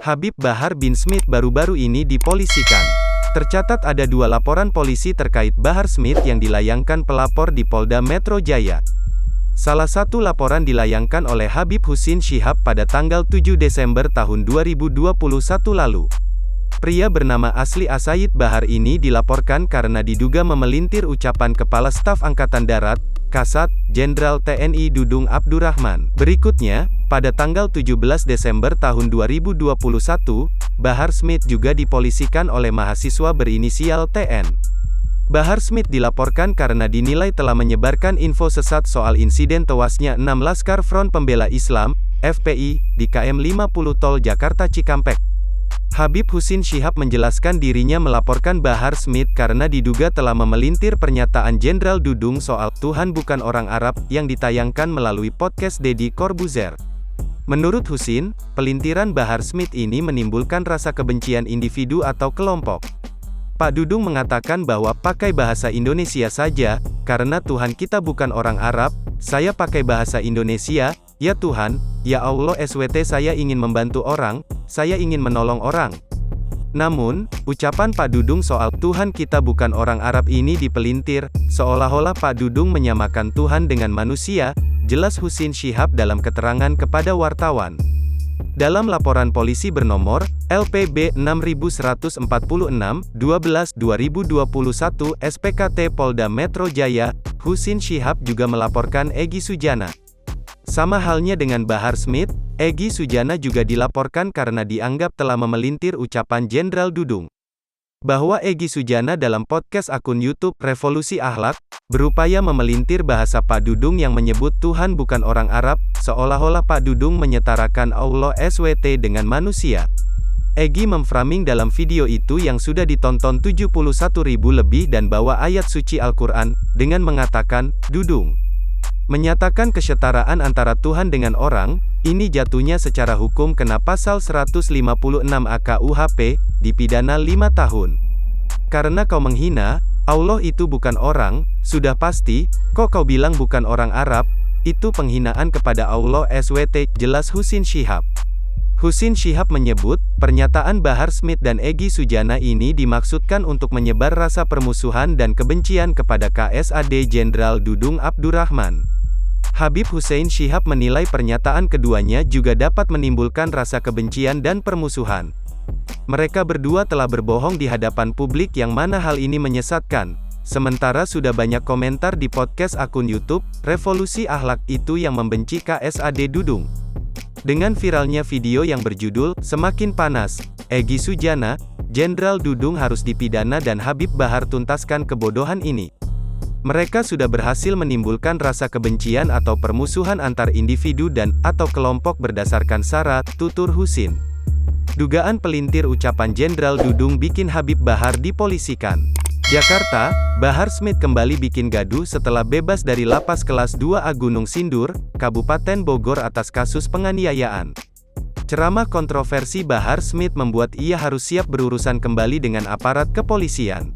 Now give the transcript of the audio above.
Habib Bahar bin Smith baru-baru ini dipolisikan. Tercatat ada 2 laporan polisi terkait Bahar Smith yang dilayangkan pelapor di Polda Metro Jaya. Salah satu laporan dilayangkan oleh Habib Husin Syihab pada tanggal 7 Desember tahun 2021 lalu. Pria bernama asli Asayid Bahar ini dilaporkan karena diduga memelintir ucapan Kepala Staf Angkatan Darat, Kasat, Jenderal TNI Dudung Abdurrahman. Berikutnya, pada tanggal 17 Desember tahun 2021, Bahar Smith juga dipolisikan oleh mahasiswa berinisial TN. Bahar Smith dilaporkan karena dinilai telah menyebarkan info sesat soal insiden tewasnya 6 Laskar Front Pembela Islam, FPI, di KM 50 Tol Jakarta Cikampek. Habib Husin Syihab menjelaskan dirinya melaporkan Bahar Smith karena diduga telah memelintir pernyataan Jenderal Dudung soal Tuhan bukan orang Arab yang ditayangkan melalui podcast Deddy Corbuzier. Menurut Husin, pelintiran Bahar Smith ini menimbulkan rasa kebencian individu atau kelompok. Pak Dudung mengatakan bahwa pakai bahasa Indonesia saja, karena Tuhan kita bukan orang Arab, saya pakai bahasa Indonesia, ya Tuhan, ya Allah SWT saya ingin membantu orang, saya ingin menolong orang. Namun, ucapan Pak Dudung soal Tuhan kita bukan orang Arab ini dipelintir, seolah-olah Pak Dudung menyamakan Tuhan dengan manusia, jelas Husin Syihab dalam keterangan kepada wartawan. Dalam laporan polisi bernomor LPB 6146/12/2021 SPKT Polda Metro Jaya, Husin Syihab juga melaporkan Egy Sujana. Sama halnya dengan Bahar Smith, Egy Sujana juga dilaporkan karena dianggap telah memelintir ucapan Jenderal Dudung. Bahwa Egy Sujana dalam podcast akun YouTube Revolusi Akhlak, berupaya memelintir bahasa Pak Dudung yang menyebut Tuhan bukan orang Arab, seolah-olah Pak Dudung menyetarakan Allah SWT dengan manusia. Egy memframing dalam video itu yang sudah ditonton 71.000 lebih dan bawa ayat suci Al-Quran, dengan mengatakan, Dudung menyatakan kesetaraan antara Tuhan dengan orang, ini jatuhnya secara hukum kena pasal 156 AKUHP, dipidana 5 tahun. Karena kau menghina, Allah itu bukan orang, sudah pasti, kok kau bilang bukan orang Arab, itu penghinaan kepada Allah SWT, jelas Husin Syihab. Husin Syihab menyebut, pernyataan Bahar Smith dan Egy Sujana ini dimaksudkan untuk menyebar rasa permusuhan dan kebencian kepada KSAD Jenderal Dudung Abdurrahman. Habib Husin Syihab menilai pernyataan keduanya juga dapat menimbulkan rasa kebencian dan permusuhan. Mereka berdua telah berbohong di hadapan publik yang mana hal ini menyesatkan. Sementara sudah banyak komentar di podcast akun YouTube Revolusi Akhlak itu yang membenci KSAD Dudung. Dengan viralnya video yang berjudul Semakin Panas, Egy Sujana, Jenderal Dudung harus dipidana dan Habib Bahar tuntaskan kebodohan ini. Mereka sudah berhasil menimbulkan rasa kebencian atau permusuhan antar individu dan atau kelompok berdasarkan SARA, tutur Husin. Dugaan pelintir ucapan Jenderal Dudung bikin Habib Bahar dipolisikan. Jakarta, Bahar Smith kembali bikin gaduh setelah bebas dari lapas kelas 2A Gunung Sindur, Kabupaten Bogor atas kasus penganiayaan. Ceramah kontroversi Bahar Smith membuat ia harus siap berurusan kembali dengan aparat kepolisian.